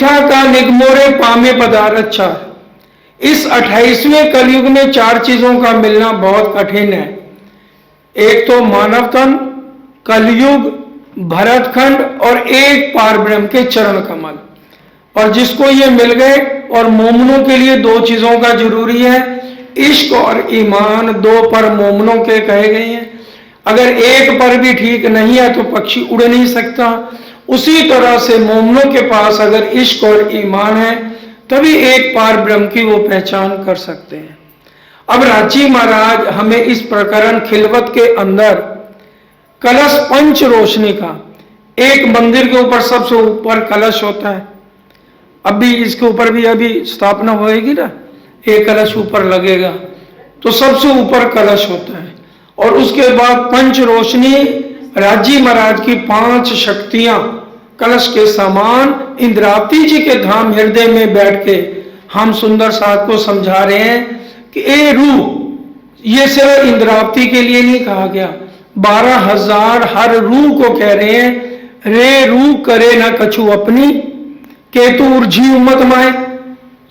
मीठा का निगमोरे पामे पदार्थ अच्छा। इस 28वें कलयुग में 4 चीजों का मिलना बहुत कठिन है। एक तो मानव तन, कलयुग, भरतखंड और एक पारब्रह्म के चरण कमल। और जिसको ये मिल गए, और मोमनों के लिए 2 चीजों का जरूरी है, इश्क और ईमान। 2 पर मोमनों के कहे गए हैं। अगर एक पर भी ठीक नहीं है तो पक्षी उड़ नहीं सकता। उसी तरह से मोमनों के पास अगर इश्क और ईमान है तभी एक पार ब्रह्म की वो पहचान कर सकते हैं। अब राजी महाराज हमें इस प्रकरण खिलवत के अंदर कलश पंच रोशनी का, एक मंदिर के ऊपर सबसे ऊपर कलश होता है, अभी इसके ऊपर भी अभी स्थापना होएगी ना, एक कलश ऊपर लगेगा, तो सबसे ऊपर कलश होता है। और उसके बाद पंच रोशनी, राजी महाराज की 5 शक्तियां कलश के समान इंद्रावती जी के धाम हृदय में बैठ के हम सुंदर साथ को समझा रहे हैं कि ए रूह, ये सिर्फ इंद्रावती के लिए नहीं कहा गया, 12,000 हर रूह को कह रहे हैं। रे रूह करे ना कछु अपनी, केतु उर्जी उम्मत माए।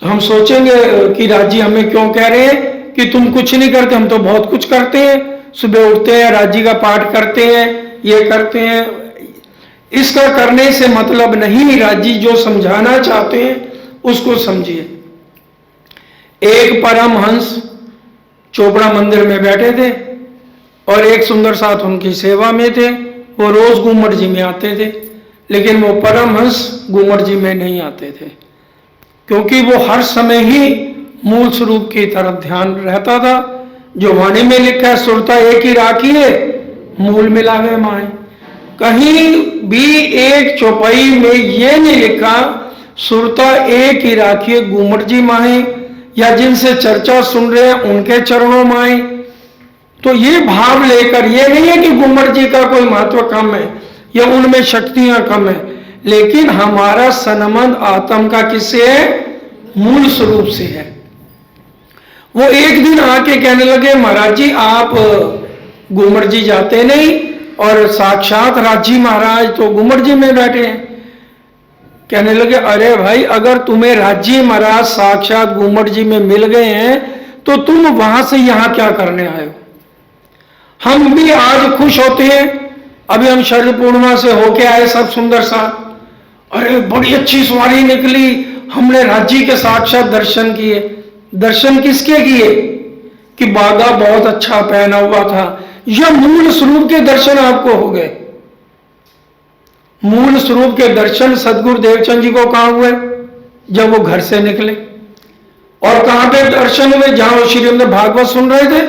हम सोचेंगे कि राजी हमें क्यों कह रहे हैं कि तुम कुछ नहीं करते, हम तो बहुत कुछ करते हैं। सुबह उठते हैं, राजी का पाठ करते हैं, ये करते हैं। इसका करने से मतलब नहीं, राजी जो समझाना चाहते हैं उसको समझिए। एक परमहंस चोपड़ा मंदिर में बैठे थे और एक सुंदर साथ उनकी सेवा में थे। वो रोज घूमट जी में आते थे, लेकिन वो परमहंस घूमट जी में नहीं आते थे, क्योंकि वो हर समय ही मूल स्वरूप की तरफ ध्यान रहता था। जो वाणी में लिखा है, सुरता एक ही राखिए, मूल मिलावे माए। कहीं भी एक चौपाई में ये नहीं लिखा सुरता एक ही राखिए घूमट जी माए, या जिनसे चर्चा सुन रहे हैं उनके चरणों माए। तो ये भाव लेकर, ये नहीं है कि घूमट जी का कोई महत्व कम है या उनमें शक्तियां कम है, लेकिन हमारा संबंध आत्म का किससे है? मूल स्वरूप से है। वो एक दिन आके कहने लगे, महाराज जी आप घूमट जी जाते नहीं और साक्षात राजी महाराज तो घूमट जी में बैठे हैं। कहने लगे, अरे भाई, अगर तुम्हें राजी महाराज साक्षात घूमट जी में मिल गए हैं तो तुम वहां से यहां क्या करने आए हो? हम भी आज खुश होते हैं, अभी हम शरद पूर्णिमा से होके आए सब सुंदर सा, अरे बड़ी अच्छी सवारी निकली, हमने राजी के साक्षात दर्शन किए। दर्शन किसके किए? कि बागा बहुत अच्छा पहना हुआ था। यह मूल स्वरूप के दर्शन आपको हो गए। मूल स्वरूप के दर्शन सदगुरु देवचंद जी को कहां हुए? जब वो घर से निकले। और कहां पे दर्शन हुए? जहां वो श्रीमद् भागवत सुन रहे थे।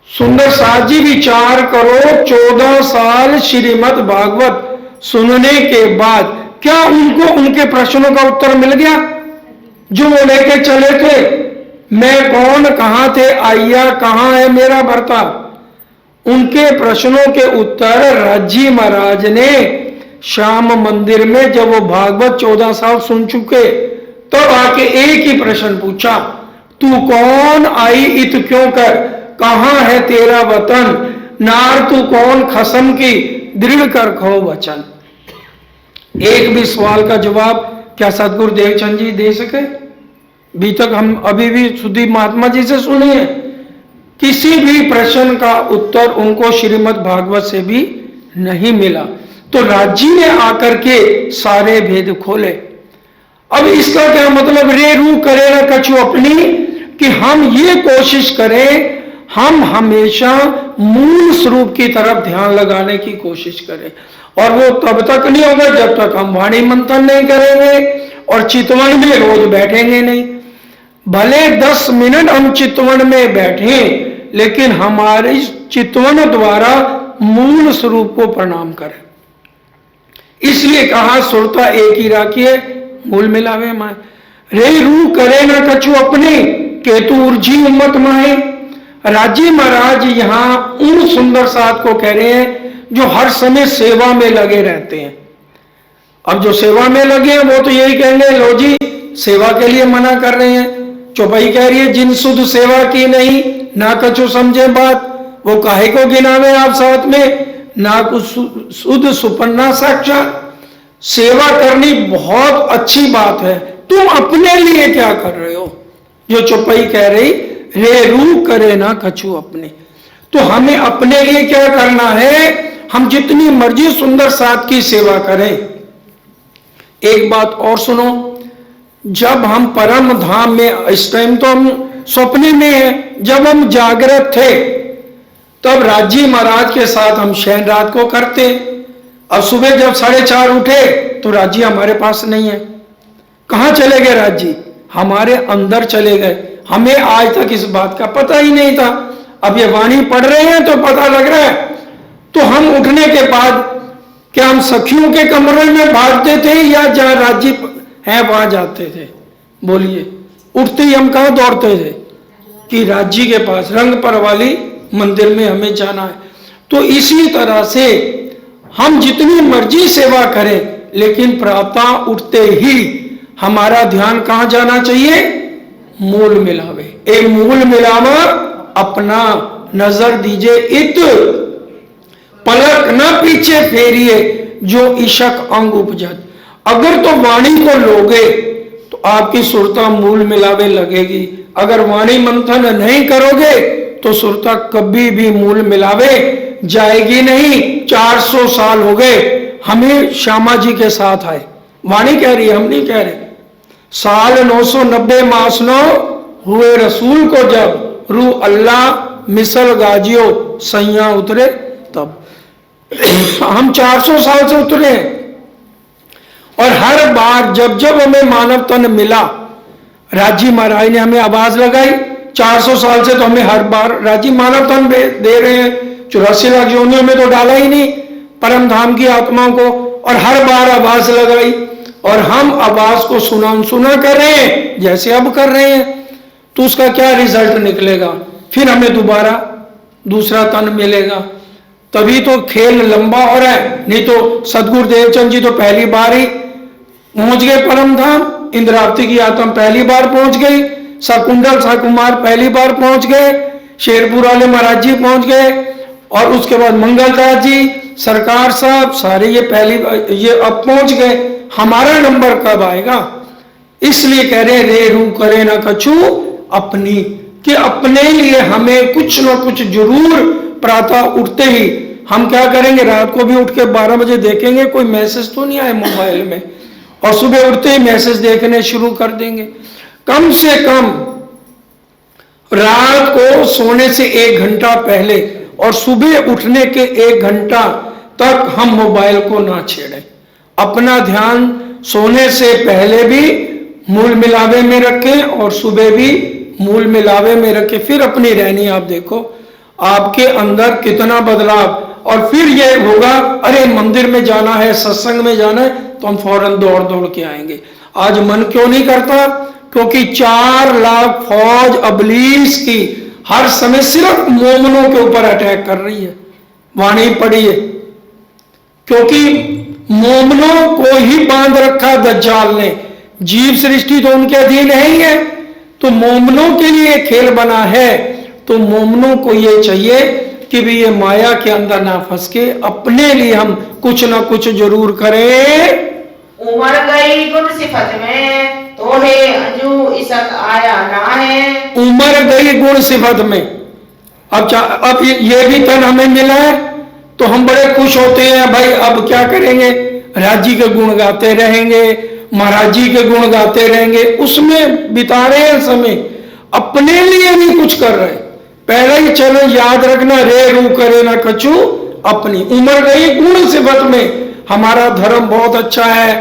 सुंदर साथ जी विचार करो, 14 साल श्रीमद् भागवत सुनने के बाद क्या उनको उनके प्रश्नों का उत्तर मिल गया जो वो लेके चले थे? मैं कौन, कहां थे, आइया कहां है मेरा भरता? उनके प्रश्नों के उत्तर राजी महाराज ने श्याम मंदिर में, जब वो भागवत 14 साल सुन चुके, तब आके एक ही प्रश्न पूछा, तू कौन, आई इत क्यों कर, कहां है तेरा वतन, नार तू कौन, खसम की दृढ़ कर खो वचन। एक भी सवाल का जवाब क्या सदगुरु देवचंद जी दे सके? अभी तक हम अभी भी सुधीर महात्मा जी से सुने हैं, किसी भी प्रश्न का उत्तर उनको श्रीमद् भागवत से भी नहीं मिला। तो राजी ने आकर के सारे भेद खोले। अब इसका क्या मतलब? रे रू करे ना कछु अपनी, कि हम ये कोशिश करें, हम हमेशा मूल स्वरूप की तरफ ध्यान लगाने की कोशिश करें। और वो तब तक नहीं होगा जब तक हम वाणी मंथन नहीं करेंगे और चितवन में रोज बैठेंगे नहीं। भले 10 मिनट हम चितवन में बैठे, लेकिन हमारे चितवन द्वारा मूल स्वरूप को प्रणाम करें। इसलिए कहा, सुरता एक ही राखिए, मूल मिलावे माए। रे रू करे ना कछु अपने, केतु उर्जी उम्मत माए। राजी महाराज यहां उन सुंदर साथ को कह रहे हैं जो हर समय सेवा में लगे रहते हैं। अब जो सेवा में लगे हैं वो तो यही कहेंगे, लो जी सेवा के लिए मना कर रहे हैं। चौपाई कह रही है, जिन सुध सेवा की नहीं ना कछु समझे बात, वो काहे को गिनावे आप साथ में, ना कुछ सुध सुपन्ना साक्षात। सेवा करनी बहुत अच्छी बात है, तुम अपने लिए क्या कर रहे हो? जो चौपाई कह रही, रे रू करे ना कछु अपने। तो हमें अपने लिए क्या करना है? हम जितनी मर्जी सुंदर साथ की सेवा करें। एक बात और सुनो, जब हम परम धाम में, इस टाइम तो हम सपने में हैं, जब हम जागृत थे तब राजी महाराज के साथ हम शयन रात को करते। अब सुबह जब 4:30 उठे तो राजी हमारे पास नहीं है। कहां चले गए राजी? हमारे अंदर चले गए। हमें आज तक इस बात का पता ही नहीं था। अब ये वाणी पढ़ रहे हैं तो पता लग रहा है। तो हम उठने के बाद क्या हम सखियों के कमरे में भागते थे या जहां राजी है वहां जाते थे? बोलिए। उठते ही हम कहां दौड़ते थे? कि राज्य के पास, रंग पर वाली मंदिर में हमें जाना है। तो इसी तरह से हम जितनी मर्जी सेवा करें, लेकिन प्रातः उठते ही हमारा ध्यान कहां जाना चाहिए? मूल मिलावे। ए मूल मिलावा अपना, नजर दीजिए इत, पलक न पीछे फेरिए जो इशक अंग उपजत। अगर तो वाणी को लोगे तो आपकी सुरता मूल मिलावे लगेगी। अगर वाणी मंथन नहीं करोगे तो सुरता कभी भी मूल मिलावे जाएगी नहीं। 400 साल हो गए हमें श्यामा जी के साथ आए। वाणी कह रही है, हम नहीं कह रहे। साल 990 मास 9 हुए रसूल को जब, रू अल्लाह मिसल गाजियो सैया उतरे तब। हम 400 साल से उतरे हैं। और हर बार जब जब हमें मानव तन मिला, राजी महाराज ने हमें आवाज लगाई। 400 साल से तो हमें हर बार राजी मानव तन दे रहे हैं। 84 लाख योनियों में तो डाला ही नहीं परम धाम की आत्माओं को, और हर बार आवाज लगाई। और हम आवाज को सुना कर रहे हैं जैसे अब कर रहे हैं। तो उसका क्या रिजल्ट निकलेगा? फिर हमें दोबारा दूसरा तन मिलेगा। तभी तो खेल लंबा हो रहा है। नहीं तो सदगुरु देवचंद जी तो पहली बार ही पहुंच गए परम धाम। इंद्रावती की आत्मा पहली बार पहुंच गई। शकुंडल साकुमार पहली बार पहुंच गए। शेरपुर वाले महाराज जी पहुंच गए। और उसके बाद मंगलदास जी, सरकार साहब, सारे ये अब पहुंच गए। हमारा नंबर कब आएगा? इसलिए कह रहे रे रू करे ना कछु अपनी, कि अपने लिए हमें कुछ ना कुछ जरूर प्रातः उठते ही हम क्या करेंगे? रात को भी उठ के 12 बजे देखेंगे कोई मैसेज तो नहीं आया मोबाइल में, और सुबह उठते ही मैसेज देखने शुरू कर देंगे। कम से कम रात को सोने से 1 घंटा पहले और सुबह उठने के 1 घंटा तक हम मोबाइल को ना छेड़ें। अपना ध्यान सोने से पहले भी मूल मिलावे में रखें और सुबह भी मूल मिलावे में रखें। फिर अपनी रहनी आप देखो, आपके अंदर कितना बदलाव। और फिर ये होगा, अरे मंदिर में जाना है, सत्संग में जाना है, तो हम फौरन दौड़ दौड़ के आएंगे। आज मन क्यों नहीं करता? क्योंकि 4 लाख फौज अबलीस की हर समय सिर्फ मोमनों के ऊपर अटैक कर रही है। वाणी पढ़िए, क्योंकि मोमनों को ही बांध रखा दज्जाल ने। जीव सृष्टि तो उनके अधीन है ही है। तो मोमनों के लिए खेल बना है। तो मोमनों को ये चाहिए कि भी ये माया के अंदर ना फंस के अपने लिए हम कुछ ना कुछ जरूर करें। उमर गई गुण सिफत में तो है अंजू इशक आया ना है। उमर गई गुण सिफत में। अब ये भी तन हमें मिला है तो हम बड़े खुश होते हैं। भाई अब क्या करेंगे? राज्य के गुण गाते रहेंगे, महाराज जी के गुण गाते रहेंगे, उसमें बिता रहे हैं समय। अपने लिए नहीं कुछ कर रहे। पहले ही चलो याद रखना, रे रू करे ना कछु अपनी। उम्र गई गुण सिफत में। हमारा धर्म बहुत अच्छा है,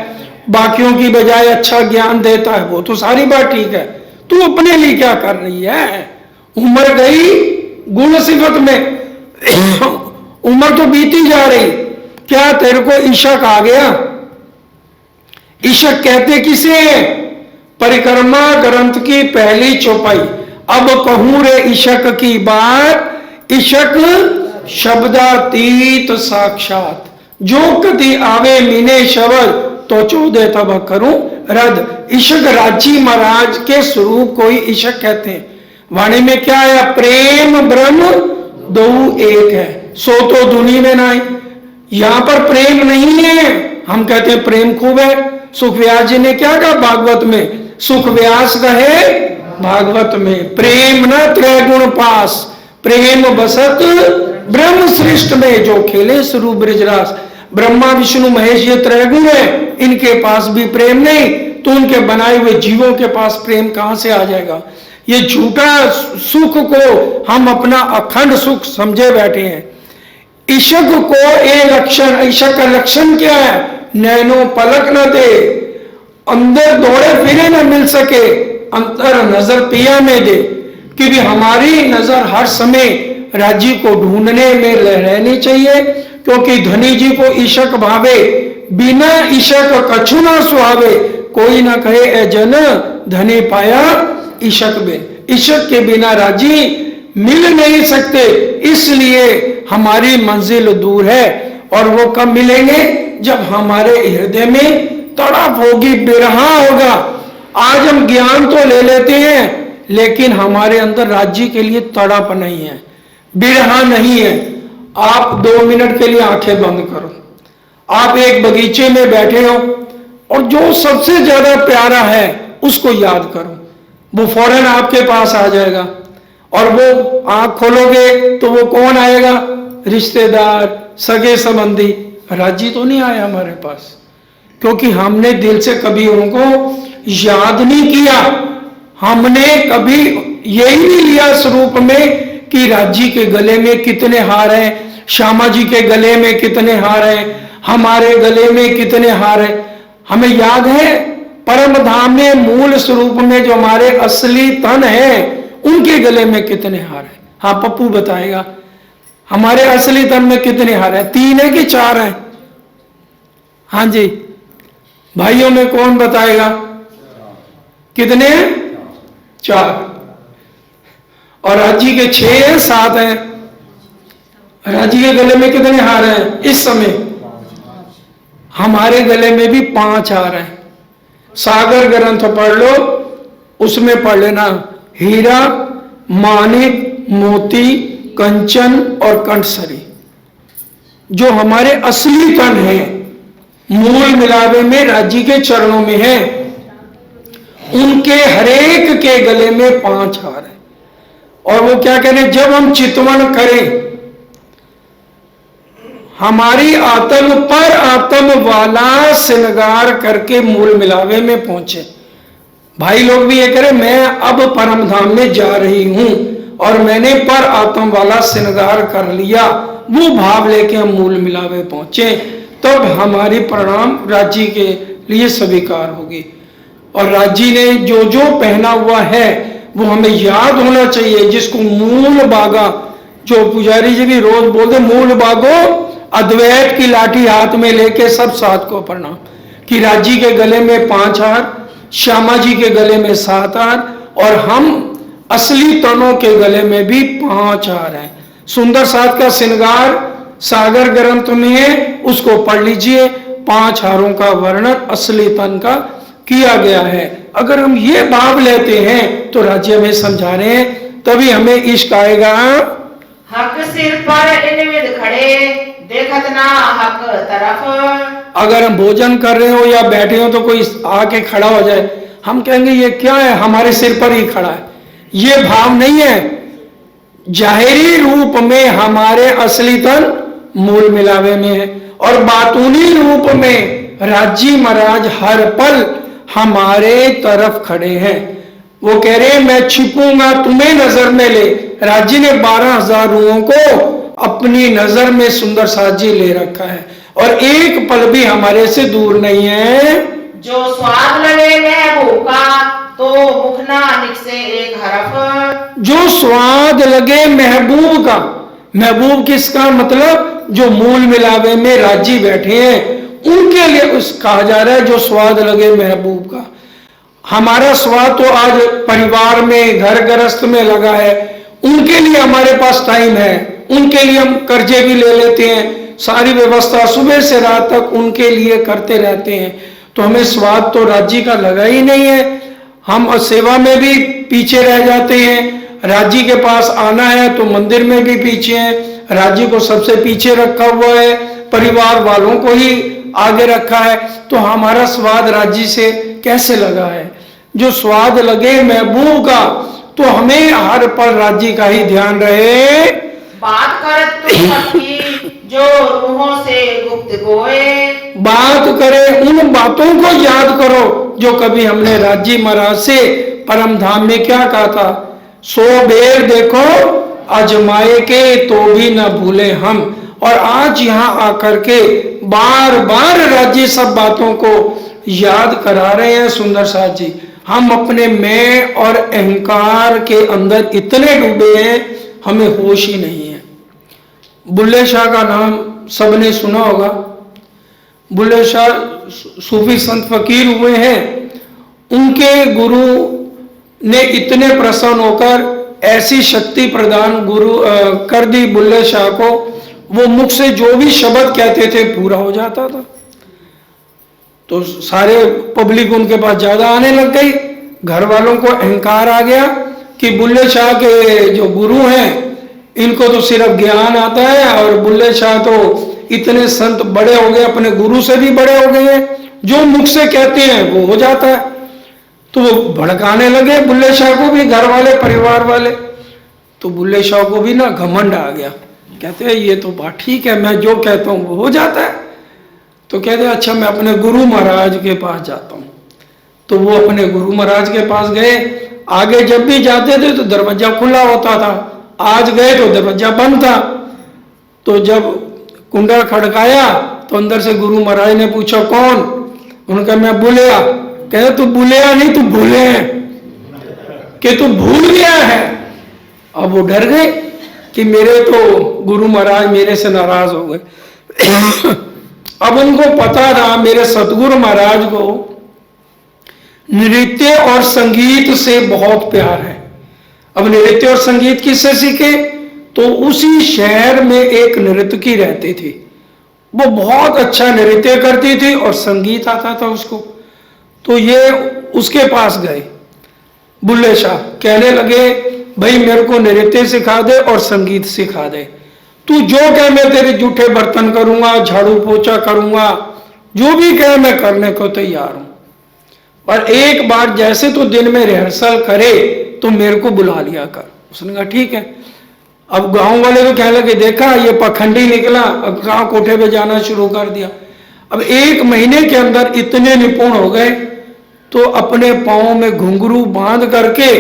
बाकियों की बजाय अच्छा ज्ञान देता है, वो तो सारी बात ठीक है। तू अपने लिए क्या कर रही है? उम्र गई गुण सिफत में। उम्र तो बीती जा रही, क्या तेरे को इशक आ गया? इशक कहते किसे? परिक्रमा ग्रंथ की पहली चौपाई। अब कहूं रे इशक की बात, इशक शब्दातीत साक्षात। जो कति आवे मीने शब्द तो 14 तब करूं रद। इशक राजी महाराज के स्वरूप को ही इशक कहते हैं। वाणी में क्या है? प्रेम ब्रह्म दो एक है, सो तो दुनी में नहीं। यहां पर प्रेम नहीं है, हम कहते हैं प्रेम खूब है। सुख व्यास जी ने क्या कहा भागवत में? सुख व्यास कहे भागवत में, प्रेम न त्रैगुण पास, प्रेम बसत ब्रह्म सृष्ट में, जो खेले स्वरूप ब्रजरास। ब्रह्मा विष्णु महेश ये त्रैगुण है, इनके पास भी प्रेम नहीं, तो उनके बनाए हुए जीवों के पास प्रेम कहां से आ जाएगा? ये झूठा सुख को हम अपना अखंड सुख समझे बैठे हैं। ईशक को ए लक्षण, ईशक का लक्षण क्या है? नैनो पलक न दे, अंदर दौड़े फिरे न मिल सके, अंतर नजर पिया में दे। कि भी हमारी नजर हर समय राज्य को ढूंढने में रहनी चाहिए, क्योंकि धनी जी को ईशक भावे, बिना ईशक कछु ना सुहावे। कोई ना कहे ए जन धनी पाया ईशक बिन, ईशक के बिना राजी मिल नहीं सकते, इसलिए हमारी मंजिल दूर है। और वो कब मिलेंगे? जब हमारे हृदय में तड़प होगी, बिरहा होगा। आज हम ज्ञान तो ले लेते हैं, लेकिन हमारे अंदर राज्य के लिए तड़प नहीं है, बिरहा नहीं है। आप 2 मिनट के लिए आंखें बंद करो, आप एक बगीचे में बैठे हो और जो सबसे ज्यादा प्यारा है उसको याद करो, वो फौरन आपके पास आ जाएगा। और वो आंख खोलोगे तो वो कौन आएगा? रिश्तेदार, सगे संबंधी। राज्य तो नहीं आया हमारे पास, क्योंकि हमने दिल से कभी उनको याद नहीं किया। हमने कभी यही नहीं लिया स्वरूप में कि राज्य के गले में कितने हार हैं, श्यामा जी के गले में कितने हार हैं, हमारे गले में कितने हार हैं। हमें याद है परम धाम में मूल स्वरूप में जो हमारे असली तन है, उनके गले में कितने हार हैं? हाँ, पप्पू बताएगा हमारे असली तन में कितने हार हैं। 3 है कि 4 हैं? हाँ जी, भाइयों में कौन बताएगा कितने हैं? 4। और राजी के 6 हैं, 7 हैं। राजी के गले में कितने हार हैं इस समय? हमारे गले में भी 5 हार हैं। सागर ग्रंथ पढ़ लो, उसमें पढ़ लेना हीरा, माणिक, मोती, कंचन और कंठसरी, जो हमारे असली तन है, मूल मिलावे में राज्य के चरणों में है। उनके हरेक के गले में 5 हार है। और वो क्या कह रहे? जब हम चितवन करें, हमारी आत्म पर आत्म वाला श्रृंगार करके मूल मिलावे में पहुंचे। भाई लोग भी ये करें, मैं अब परम धाम में जा रही हूं और मैंने पर आत्म वाला श्रृंगार कर लिया, वो भाव लेके हम मूल मिलावे पहुंचे, तब हमारी प्रणाम राज्य के लिए स्वीकार होगी। और राज्य ने जो जो पहना हुआ है वो हमें याद होना चाहिए, जिसको मूल बागा, जो पुजारी जी भी रोज बोलते, मूल बागो अद्वैत की लाठी हाथ में लेके सब साथ को प्रणाम। कि राज्य के गले में 5 हार, श्यामा जी के गले में 7 हार, और हम असली तनों के गले में भी 5 हार हैं। सुंदर साथ का श्रृंगार सागर ग्रंथ में है, उसको पढ़ लीजिए। 5 हारों का वर्णन असली तन का किया गया है। अगर हम ये भाव लेते हैं तो राज्य में समझा रहे हैं, तभी हमें इश्क आएगा। हक सिर पर इनविद खड़े, देखत ना हक तरफ। अगर हम भोजन कर रहे हो या बैठे हो तो कोई आके खड़ा हो जाए, हम कहेंगे ये क्या है, हमारे सिर पर ही खड़ा है। ये भाव नहीं है। जाहिरी रूप में हमारे असली तन मूल मिलावे में है, और बातूनी रूप में राज्य महाराज हर पल हमारे तरफ खड़े हैं। वो कह रहे हैं मैं छिपूंगा तुम्हें नजर में ले। राज्य ने 12,000 रूहों को अपनी नजर में सुंदर साजी ले रखा है, और एक पल भी हमारे से दूर नहीं है। जो स्वाद लगे महबूब का, तो मुखना निकसे एक हरफ। जो स्वाद लगे महबूब का, महबूब किसका मतलब? जो मूल मिलावे में राज्य बैठे हैं, उनके लिए उस कहा जा रहा है जो स्वाद लगे महबूब का। हमारा स्वाद तो आज परिवार में, घर गृहस्थ में लगा है, उनके लिए हमारे पास टाइम है, उनके लिए हम कर्जे भी ले लेते हैं, सारी व्यवस्था सुबह से रात तक उनके लिए करते रहते हैं, तो हमें स्वाद तो राज्य का लगा ही नहीं है। हम सेवा में भी पीछे रह जाते हैं, राज्य के पास आना है तो मंदिर में भी पीछे हैं, राज्य को सबसे पीछे रखा हुआ है, परिवार वालों को ही आगे रखा है, तो हमारा स्वाद राज्य से कैसे लगा है? जो स्वाद लगे महबूब का, तो हमें हर पल राज्य का ही ध्यान रहे। बात कर तुम सबकी जो रूहों से गुप्त गोए, बात करें उन बातों को याद करो जो कभी हमने राज्य महाराज से परम धाम में क्या कहा था। 100 बेर देखो अजमाए के तो भी न भूले हम। और आज यहाँ आकर के बार बार राज्य सब बातों को याद करा रहे हैं सुंदर साथ जी। हम अपने मैं और अहंकार के अंदर इतने डूबे हैं, हमें होश ही नहीं है। बुल्ले शाह का नाम सबने सुना होगा। बुल्ले शाह सूफी संत फकीर हुए हैं। उनके गुरु ने इतने प्रसन्न होकर ऐसी शक्ति प्रदान गुरु कर दी बुल्ले शाह को, वो मुख से जो भी शब्द कहते थे पूरा हो जाता था। तो सारे पब्लिक उनके पास ज्यादा आने लग गई। घर वालों को अहंकार आ गया कि बुल्ले शाह के जो गुरु हैं इनको तो सिर्फ ज्ञान आता है, और बुल्ले शाह तो इतने संत बड़े हो गए, अपने गुरु से भी बड़े हो गए हैं, जो मुख से कहते हैं वो हो जाता है। तो वो भड़काने लगे बुल्ले शाह को भी, घर वाले परिवार वाले। तो बुल्ले शाह को भी ना घमंड आ गया, कहते हैं ये तो बात ठीक है, मैं जो कहता हूँ वो हो जाता है। तो कहते हैं अच्छा मैं अपने गुरु महाराज के पास जाता हूँ। तो वो अपने गुरु महाराज के पास गए। आगे जब भी जाते थे तो दरवाजा खुला होता था, आज गए तो दरवाजा बंद था। तो जब कुंडा खड़काया तो अंदर से गुरु महाराज ने पूछा कौन? उनका मैं बुलिया। कहते तू बुलिया नहीं, तू भूले हैं कि तू भूल गया है। अब वो डर गए कि मेरे तो गुरु महाराज मेरे से नाराज हो गए। अब उनको पता था मेरे सतगुरु महाराज को नृत्य और संगीत से बहुत प्यार है। अब नृत्य और संगीत किससे सीखे? तो उसी शहर में एक नर्तकी रहती थी, वो बहुत अच्छा नृत्य करती थी और संगीत आता था उसको। तो ये उसके पास गए बुल्ले शाह, कहने लगे भाई मेरे को नृत्य सिखा दे और संगीत सिखा दे। तू जो कहे मैं तेरे जूठे बर्तन करूंगा, झाड़ू पोछा करूंगा, जो भी कहे मैं करने को तैयार हूं, पर एक बार जैसे तू दिन में रिहर्सल करे तो मेरे को बुला लिया कर। उसने कहा ठीक है। अब गांव वाले तो कहने लगे देखा ये पखंडी निकला, अब गांव कोठे पे जाना शुरू कर दिया। अब 1 महीने के अंदर इतने निपुण हो गए तो अपने पांव में घुंघरू बांध करके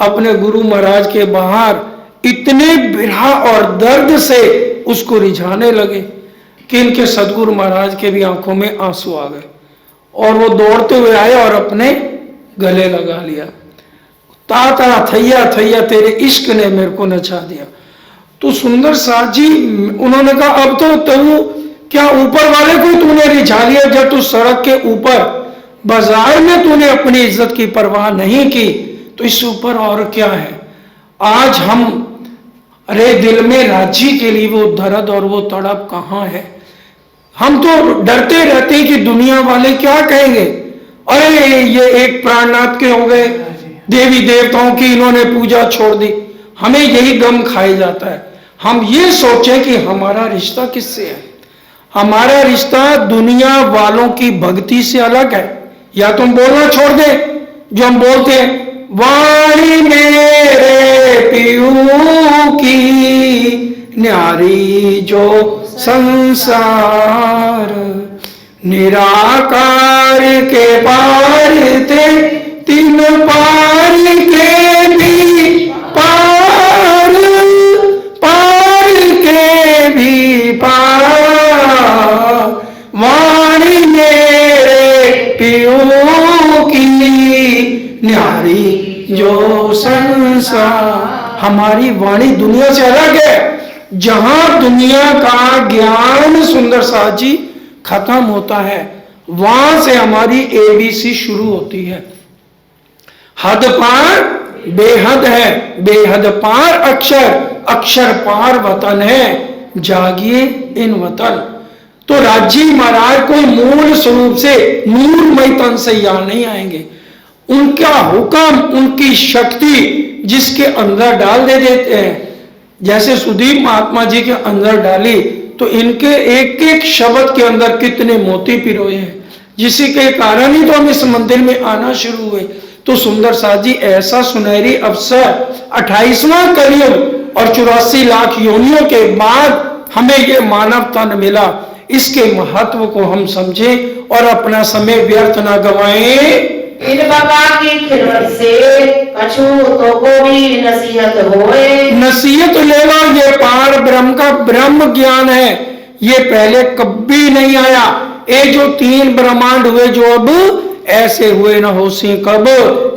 अपने गुरु महाराज के बाहर इतने बिरहा और दर्द से उसको रिझाने लगे कि इनके सदगुरु महाराज के भी आंखों में आंसू आ गए, और वो दौड़ते हुए आए और अपने गले लगा लिया। ताता थैया थैया तेरे इश्क ने मेरे को नचा दिया। तो सुंदर साथ जी उन्होंने कहा अब तो तू क्या ऊपर वाले को तूने रिझा लिया, जब तू सड़क के ऊपर बाजार में तूने अपनी इज्जत की परवाह नहीं की तो इससे ऊपर और क्या है। आज हम अरे दिल में राज्य के लिए वो दर्द और वो तड़प कहाँ है। हम तो डरते रहते हैं कि दुनिया वाले क्या कहेंगे, अरे ये एक प्राणनाथ के हो गए, देवी देवताओं की इन्होंने पूजा छोड़ दी। हमें यही गम खाया जाता है। हम ये सोचें कि हमारा रिश्ता किससे है। हमारा रिश्ता दुनिया वालों की भक्ति से अलग है। या तुम बोलना छोड़ दे जो हम बोलते हैं, वाणी मेरे पियू की न्यारी जो संसार, निराकार के पार थे 3 पार के भी पार, पार के भी पार, वाणी मेरे पियू की न्यारी जो संसार। हमारी वाणी दुनिया से अलग है। जहां दुनिया का ज्ञान सुंदर साथ जी खत्म होता है, वहां से हमारी ABC शुरू होती है। हद पार बेहद है, बेहद पार अक्षर, अक्षर पार वतन है, जागिए इन वतन। तो राज्य महाराज कोई मूल स्वरूप से नूरमय तन से यहाँ नहीं आएंगे। उनका हुक्म, उनकी शक्ति जिसके अंदर डाल दे देते हैं, जैसे सुदीप महात्मा जी के अंदर डाली तो इनके एक एक शब्द के अंदर कितने मोती पिरोए हैं, जिसी के कारण ही तो हम इस मंदिर में आना शुरू हुए। तो सुंदर साथ जी, ऐसा सुनहरी अवसर 28वां कलयुग और 84 लाख योनियों के बाद हमें ये मानव तन मिला, इसके महत्व को हम समझें और अपना समय व्यर्थ ना गवाएं। इन बाबा की खिदमत से कछु तो को भी नसीहत होए। नसीहत लेवा, ये पार ब्रह्म का ब्रह्म ज्ञान है, ये पहले कभी नहीं आया। ये जो 3 ब्रह्मांड हुए जो अब ऐसे हुए न हो सी कब,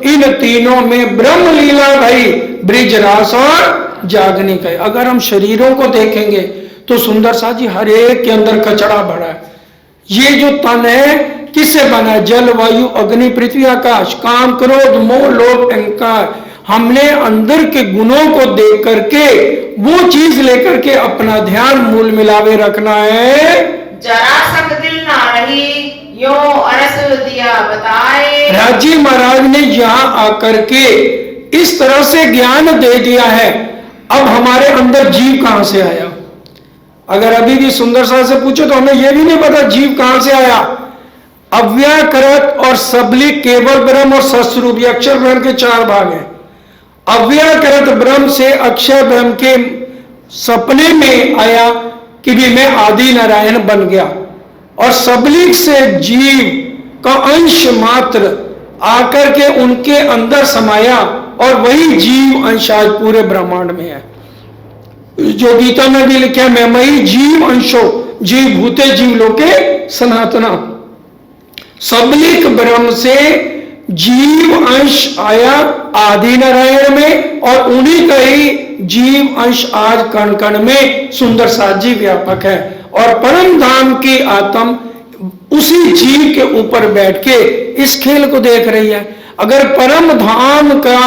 इन तीनों में ब्रह्म लीला भई, ब्रिज रास और जागने का। अगर हम शरीरों को देखेंगे तो सुंदर सा जी हर एक के अंदर कचरा भरा है। ये जो तन है किससे बना है? जल वायु अग्नि पृथ्वी आकाश, काम क्रोध मोह लोभ अहंकार। हमने अंदर के गुणों को देख करके वो चीज लेकर के अपना ध्यान मूल मिलावे रखना है। जरा सक दिल ना रही यो अरस दिया बताए। राजी महाराज ने यहाँ आकर के इस तरह से ज्ञान दे दिया है। अब हमारे अंदर जीव कहां से आया? अगर अभी भी सुंदर सा से पूछो तो हमें यह भी नहीं पता जीव कहां से आया। अव्याकृत और सबलिक केवल ब्रह्म और सस्वरूप, अक्षर ब्रह्म के 4 भाग हैं। अव्याकृत ब्रह्म से अक्षर ब्रह्म के सपने में आया कि भी मैं आदि नारायण बन गया, और सबलिक से जीव का अंश मात्र आकर के उनके अंदर समाया, और वही जीव अंश आज पूरे ब्रह्मांड में है। जो गीता में भी लिखा है, मैं मई जीव अंशो जीव भूते जीव लोके सनातना। सबलिक ब्रह्म से जीव अंश आया आदि नारायण में, और उन्हीं का ही जीव अंश आज कण कण में सुंदर साथ जी व्यापक है। और परम धाम की आत्म उसी जीव के ऊपर बैठ के इस खेल को देख रही है। अगर परम धाम का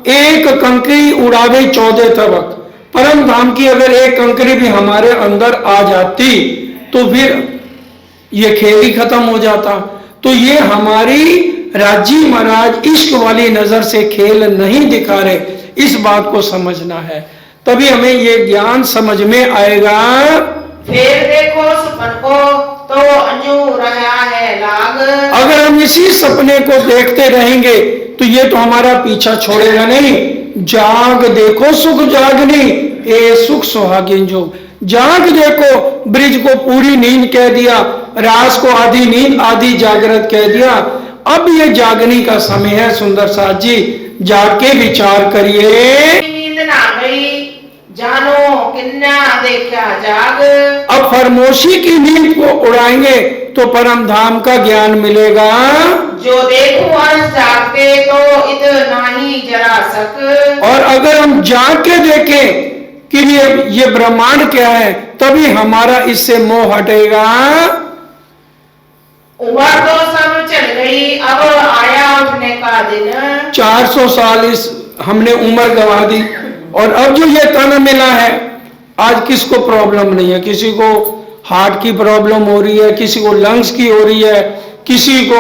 एक कंकरी उड़ावे 14 तबक, परम धाम की अगर एक कंकरी भी हमारे अंदर आ जाती तो फिर ये खेल ही खत्म हो जाता। तो ये हमारी राजी महाराज इश्क वाली नजर से खेल नहीं दिखा रहे, इस बात को समझना है, तभी हमें ये ज्ञान समझ में आएगा। फिर देखो सपन को तो अंजू रहा है लाग। अगर हम इसी सपने को देखते रहेंगे तो ये तो हमारा पीछा छोड़ेगा नहीं। जाग देखो सुख जागनी, ए सुख सुहागिन जो। जाग देखो, ब्रिज को पूरी नींद कह दिया, रास को आधी नींद आधी जागृत कह दिया। अब ये जागने का समय है सुंदर साथ जी, जाग के विचार करिए। नींद ना गई जानो किन्ना देखा जाग। अब फरमोशी की नींद को उड़ाएंगे तो परम धाम का ज्ञान मिलेगा। जो देखूं और जागते तो इतना ही जरा सक। और अगर हम जाग के देखें कि ये ब्रह्मांड क्या है, तभी हमारा इससे मोह हटेगा। उम्र तो सब चल गई, अब आया उठने का दिन। 400 साल इस हमने उम्र गवा दी, और अब जो ये तन मिला है, आज किसको प्रॉब्लम नहीं है? किसी को हार्ट की प्रॉब्लम हो रही है, किसी को लंग्स की हो रही है, किसी को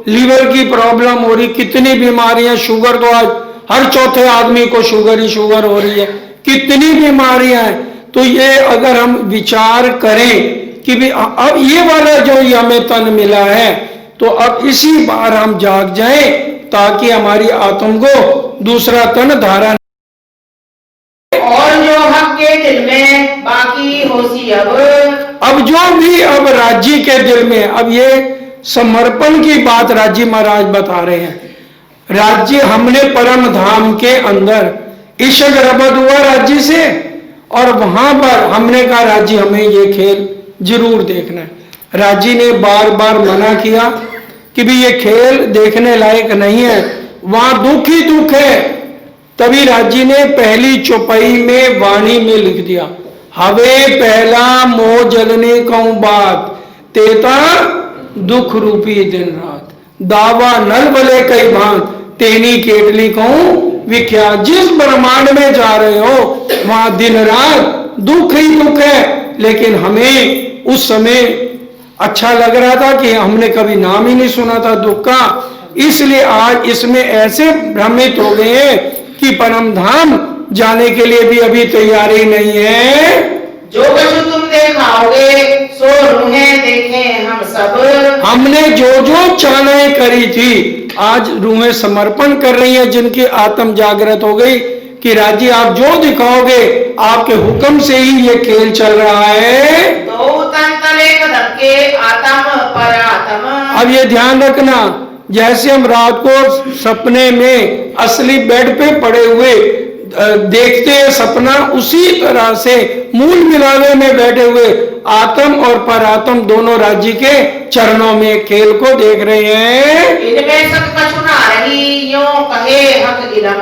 लीवर की प्रॉब्लम हो रही, कितनी बीमारियां, शुगर तो आज हर चौथे आदमी को शुगर ही शुगर हो रही है, कितनी बीमारियां हैं। तो ये अगर हम विचार करें कि भी अब ये वाला जो ये हमें तन मिला है, तो अब इसी बार हम जाग जाएं ताकि हमारी आत्म को दूसरा तन धारा। और जो हक के दिल में बाकी होसी अब जो भी अब राज्य के दिल में, अब ये समर्पण की बात राज्य महाराज बता रहे हैं। राज्य हमने परम धाम के अंदर इशक रबद हुआ राज्य से, और वहां पर हमने कहा राज्य हमें ये खेल जरूर देखना है। राज्य ने बार बार मना किया कि भी ये खेल देखने लायक नहीं है, वहां दुख ही दुख है। तभी राज्य ने पहली चौपाई में वाणी में लिख दिया, हवे पहला मोह जलने कहूं बात, तेता दुख रूपी दिन रात, दावा नल बले कई भांत, तेनी केटली कहूं विख्यात। जिस ब्रह्मांड में जा रहे हो वहां दिन रात दुख ही दुख है, लेकिन हमें उस समय अच्छा लग रहा था कि हमने कभी नाम ही नहीं सुना था दुख का, इसलिए आज इसमें ऐसे भ्रमित हो गए हैं कि परम धाम जाने के लिए भी अभी तैयारी नहीं है। जो कछु तुम देखाओगे सो रूहें देखें हम सब। हमने जो जो चालाएं करी थी आज रूहें समर्पण कर रही हैं, जिनकी आत्म जागृत हो गई कि राजी आप जो दिखाओगे आपके हुक्म से ही ये खेल चल रहा है। दो तन तले कदम के आत्म पर आत्म। अब ये ध्यान रखना, जैसे हम रात को सपने में असली बेड पे पड़े हुए देखते हैं सपना, उसी तरह से मूल मिलावे में बैठे हुए आत्म और परात्म दोनों राज्य के चरणों में खेल को देख रहे हैं। इनमें सब कछु ना रही यो कहे हक इलम।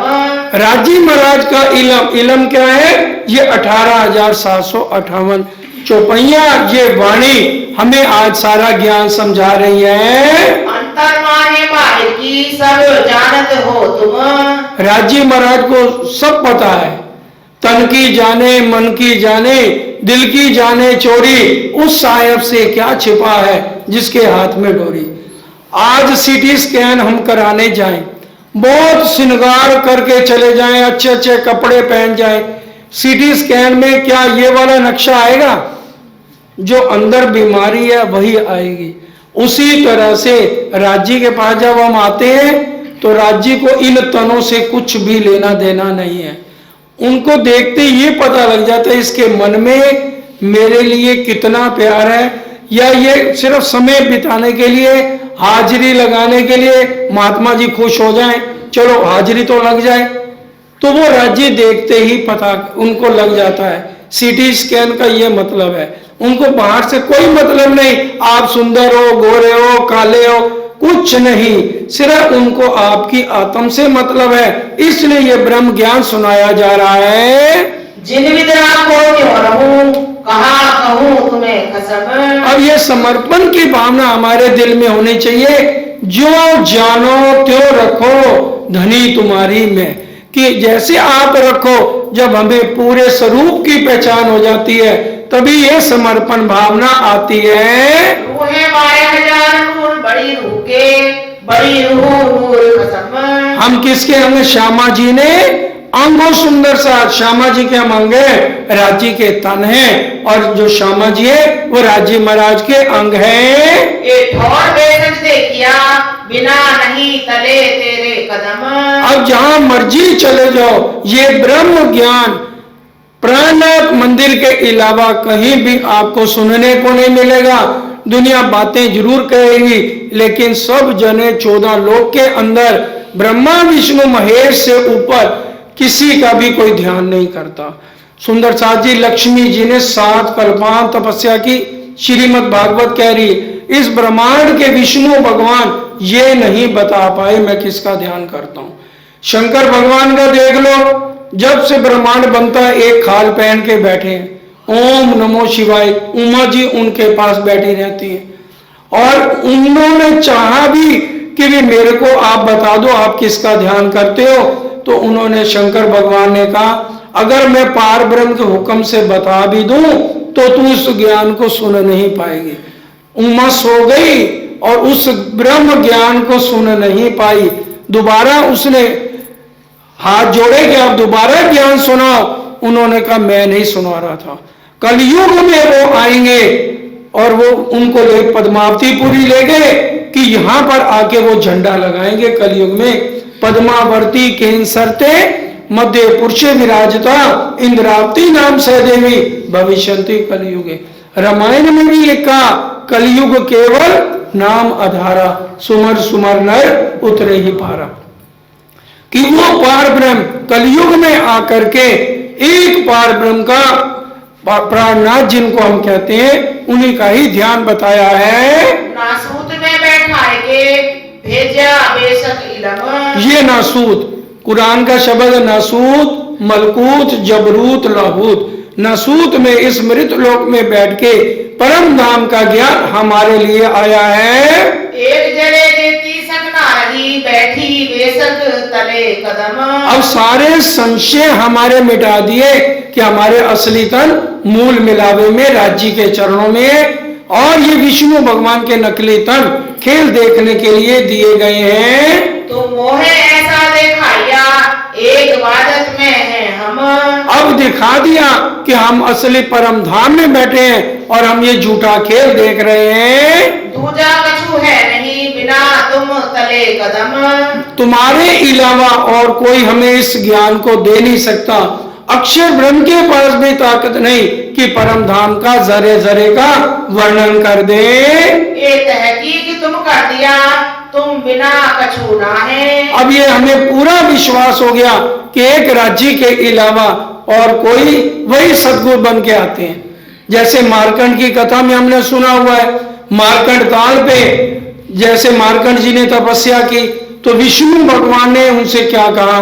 राजी महाराज का इलम, इलम क्या है? ये 18,758 चौपैया ये वाणी हमें आज सारा ज्ञान समझा रही है। अंतर माने बाहर की सब जानत हो तुम। राजी महाराज को सब पता है, तन की जाने मन की जाने दिल की जाने चोरी, उस साहिब से क्या छिपा है जिसके हाथ में डोरी। आज सीटी स्कैन हम कराने जाएं, बहुत श्रृंगार करके चले जाएं, अच्छे अच्छे कपड़े पहन जाएं, सीटी स्कैन में क्या ये वाला नक्शा आएगा? जो अंदर बीमारी है वही आएगी। उसी तरह से राज्य के पास जब हम आते हैं तो राज्य को इन तनों से कुछ भी लेना देना नहीं है। उनको देखते ये पता लग जाता है इसके मन में मेरे लिए कितना प्यार है, या ये सिर्फ समय बिताने के लिए, हाजिरी लगाने के लिए, महात्मा जी खुश हो जाएं चलो हाजिरी तो लग जाए, तो वो राज्य देखते ही पता उनको लग जाता है। सीटी स्कैन का ये मतलब है, उनको बाहर से कोई मतलब नहीं, आप सुंदर हो, गोरे हो, काले हो, कुछ नहीं, सिर्फ उनको आपकी आत्म से मतलब है। इसलिए ये ब्रह्म ज्ञान सुनाया जा रहा है। जिन विद्या को क्यों रहूं कहा कहूं तुम्हें कसम। अब ये समर्पण की भावना हमारे दिल में होनी चाहिए। जो जानो त्यों रखो धनी तुम्हारी में, कि जैसे आप रखो, जब हमें पूरे स्वरूप की पहचान हो जाती है तभी ये समर्पण भावना आती है। रूहें 12,000 नूर बड़ी रूह के, बड़ी रूह नूर कसम। हम किसके अंग? श्यामा जी ने अंगों सुंदर सा, श्यामा जी के हम अंग है, राजी के तन है, और जो श्यामा जी है वो राजी महाराज के अंग है। एक और बेसज देखिया बिना नहीं तले तेरे कदम। अब जहां मर्जी चले जाओ, ये ब्रह्म ज्ञान प्राणनाथ मंदिर के अलावा कहीं भी आपको सुनने को नहीं मिलेगा। दुनिया बातें जरूर कहेगी, लेकिन सब जने 14 लोक के अंदर ब्रह्मा विष्णु महेश से ऊपर किसी का भी कोई ध्यान नहीं करता। सुंदर साथ जी लक्ष्मी जी ने 7 कल्पांत तपस्या की, श्रीमद् भागवत कह रही इस ब्रह्मांड के विष्णु भगवान ये नहीं बता पाए मैं किसका ध्यान करता हूं। शंकर भगवान का देख लो, जब से ब्रह्मांड बनता है एक खाल पहन के बैठे हैं, ओम नमो शिवाय, उमा जी उनके पास बैठी रहती है, और उन्होंने चाहा भी कि भी मेरे को आप बता दो आप किसका ध्यान करते हो, तो उन्होंने शंकर भगवान ने कहा अगर मैं पार ब्रह्म के हुक्म से बता भी दूं तो तू उस ज्ञान को सुन नहीं पाएगी। उमा सो गई और उस ब्रह्म ज्ञान को सुन नहीं पाई। दोबारा उसने हाथ जोड़े कि आप दोबारा ज्ञान सुनाओ, उन्होंने कहा मैं नहीं सुना रहा था। कलयुग में वो आएंगे और वो उनको ले पद्मावतीपुरी ले गए कि यहां पर आके वो झंडा लगाएंगे कलयुग में। पद्मावर्ती केंसरते मध्य पुरुष विराजता इंद्रावती नाम से देवी भविष्यंती कलयुगे। रामायण में भी लिखा कलयुग केवल नाम आधारा, सुमर सुमर नर उतरे ही पारा, कि वो पार ब्रह्म कलयुग में आकर के एक पार ब्रह्म का प्राणनाथ जिनको हम कहते हैं उन्हीं का ही ध्यान बताया है। नासूत में बैठाए के भेजा बेशक इलम। ये नासूत कुरान का शब्द, नासूत मलकूत जबरूत लाहूत। नासूत में इस मृत लोक में बैठ के परम धाम का ज्ञान हमारे लिए आया है। एक जड़े देती सकना रही बैठी बेशक तले कदम। अब सारे संशय हमारे मिटा दिए कि हमारे असली तन मूल मिलावे में राज्य के चरणों में, और ये विष्णु भगवान के नकली तन खेल देखने के लिए दिए गए हैं। तो मोहे ऐसा दिखाया एक वादत में है हम। अब दिखा दिया कि हम असली परम धाम में बैठे हैं और हम ये झूठा खेल देख रहे हैं। दूजा कछु है नहीं बिना तुम तले कदम। तुम्हारे अलावा और कोई हमें इस ज्ञान को दे नहीं सकता। अक्षर ब्रह्म के पास भी ताकत नहीं कि परम धाम का जरे जरे का वर्णन कर दे। ये तहकीक तुम कर दिया तुम बिना कछु ना है। अब ये हमें पूरा विश्वास हो गया कि एक राज्य के अलावा और कोई वही सद्गुरु बन के आते हैं। जैसे मार्कंड की कथा में हमने सुना हुआ है, मार्कंड ताल पे जैसे मार्कंड जी ने तपस्या की तो विष्णु भगवान ने उनसे क्या कहा,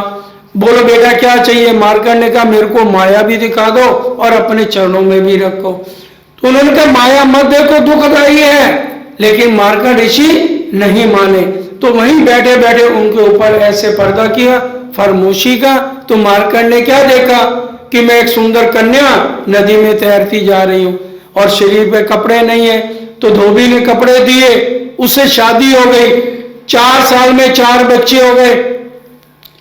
बोलो बेटा क्या चाहिए। मार्कंड ने कहा मेरे को माया भी दिखा दो और अपने चरणों में भी रखो। तो उन्होंने कहा माया मत देखो दुखदायी है, लेकिन मार्कंड ऋषि नहीं माने। तो वहीं बैठे बैठे उनके ऊपर ऐसे पर्दा किया फरमोशी का। तो मार्कंड ने क्या देखा कि मैं एक सुंदर कन्या नदी में तैरती जा रही हूँ और शरीर पे कपड़े नहीं है। तो धोबी ने कपड़े दिए, उससे शादी हो गई, 4 साल में 4 बच्चे हो गए।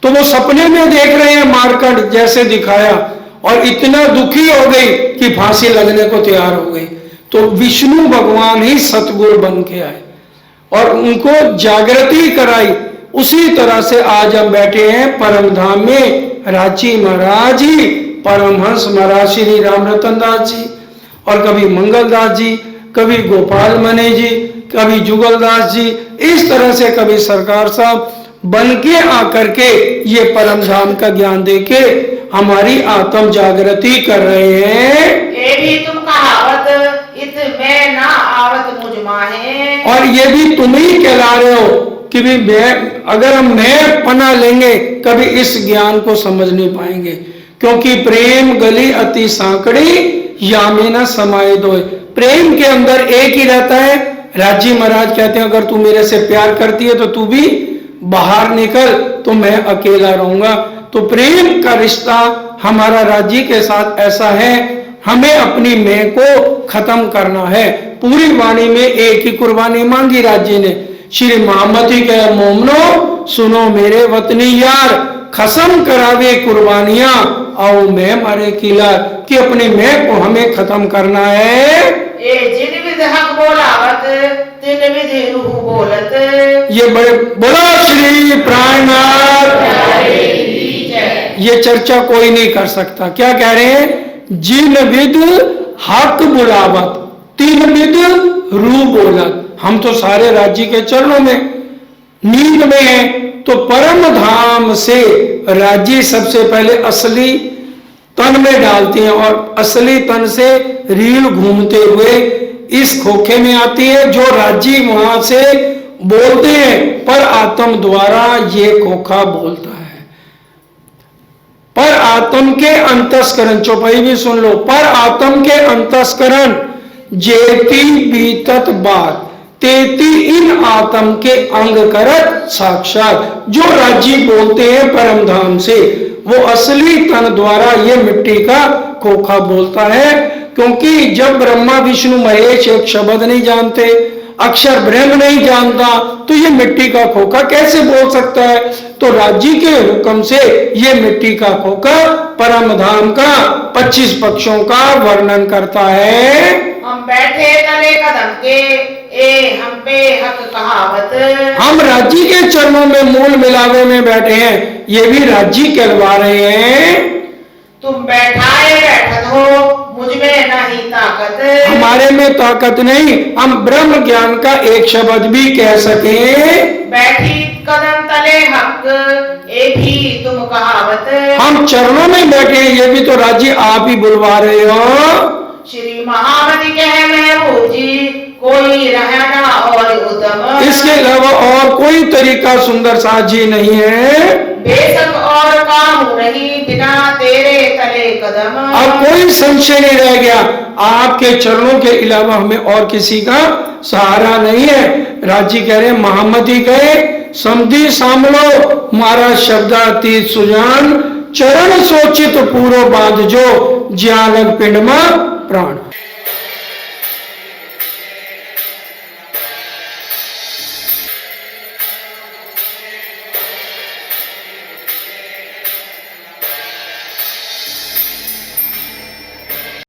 तो वो सपने में देख रहे हैं मार्कंड जैसे दिखाया और इतना दुखी हो गई कि फांसी लगने को तैयार हो गई। तो विष्णु भगवान ही सतगुरु बन के आए और उनको जागृति कराई। उसी तरह से आज हम बैठे हैं परम धाम में। रांची महाराज जी, परमहंस महाराज श्री राम रतन दास जी और कभी मंगलदास जी, कभी गोपाल मने जी, कभी जुगलदास जी, इस तरह से कभी सरकार साहब बन के आकर के ये परम धाम का ज्ञान देके हमारी आत्म जागृति कर रहे हैं। ये भी तुम कहावत इत मैं ना आवत मुझ माहे। और ये भी तुम ही कहला रहे हो कि भी मैं, अगर हम मैं पना लेंगे कभी इस ज्ञान को समझ नहीं पाएंगे, क्योंकि प्रेम गली अति सांकड़ी या में न समाये दोय। प्रेम के अंदर एक ही रहता है। राजी महाराज कहते हैं अगर तू मेरे से प्यार करती है तो तू भी बाहर निकल, तो मैं अकेला रहूंगा। तो प्रेम का रिश्ता हमारा राज्य के साथ ऐसा है, हमें अपनी मैं को खत्म करना है। पूरी वाणी में एक ही कुर्बानी मांगी राज्य ने। श्री मोहम्मद ही कहे मोमनो सुनो मेरे वतनी यार, खसम करावे कुर्बानियां आओ मैं मारे किला, कि अपनी मैं को हमें खत्म करना है। ये जिन विध हक बोलावत तिन विधि रूह बोलत। ये बड़े बोला श्री प्राणनाथ। ये चर्चा कोई नहीं कर सकता। क्या कह रहे हैं, जिन विध हक बुलावत तीन विध रू बोलत। हम तो सारे राज्य के चरणों में नींद में हैं। तो परम धाम से राज्य सबसे पहले असली तन में डालती हैं और असली तन से रीढ़ घूमते हुए इस खोखे में आती है, जो राज्य वहां से बोलते हैं। पर आत्म द्वारा ये खोखा बोलता है। पर आत्म के अंतस्करण, चौपाई भी सुन लो, पर आत्म के अंतस्करण जेती बीतत बात तेती इन आत्म के अंग करत साक्षात। जो राज्य बोलते हैं परम धाम से, वो असली तन द्वारा ये मिट्टी का खोखा बोलता है। क्योंकि जब ब्रह्मा विष्णु महेश एक शब्द नहीं जानते, अक्षर ब्रह्म नहीं जानता, तो ये मिट्टी का खोखा कैसे बोल सकता है। तो राज्य के हुक्म से ये मिट्टी का खोखा परम धाम का 25 पक्षों का वर्णन करता है। हम बैठे तले कदम के ए हम पे हक कहावत। हम राज्य के चरणों में मूल मिलावे में बैठे हैं, ये भी राज्य कहलवा रहे हैं। तुम बैठाए बैठत हो मुझ में नहीं ताकत। हमारे में ताकत नहीं, हम ब्रह्म ज्ञान का एक शब्द भी कह सके। बैठी कदम तले हक ये भी तुम कहावत। हम चरणों में बैठे हैं, ये भी तो राज्य आप ही बुलवा रहे हो। श्री महामति कहे महबूब जी कोई रहना और उत्तम। इसके अलावा और कोई तरीका सुंदर साजी नहीं है। बेशक और काम नहीं बिना तेरे तले कदम। अब कोई संशय नहीं रह गया, आपके चरणों के अलावा हमें और किसी का सहारा नहीं है। राजी कह रहे महामती गए समझी सामलो मारा शब्दातीत सुजान, चरण सोचित पूरो बांध जो ज्यालग पिंड में प्राण।